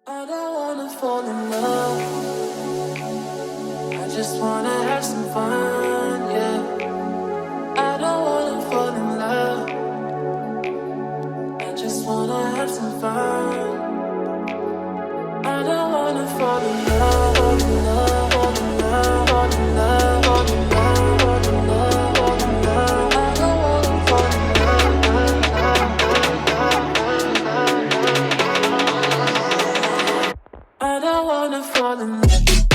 I don't wanna fall in love. I just wanna have some fun, yeah. I don't wanna fall in love. I just wanna have some fun. I don't wanna fall in love, fall in love, fall in love, fall in love, fall in love, fall in love, fall in love. I don't wanna fall in love. I don't wanna fall in love.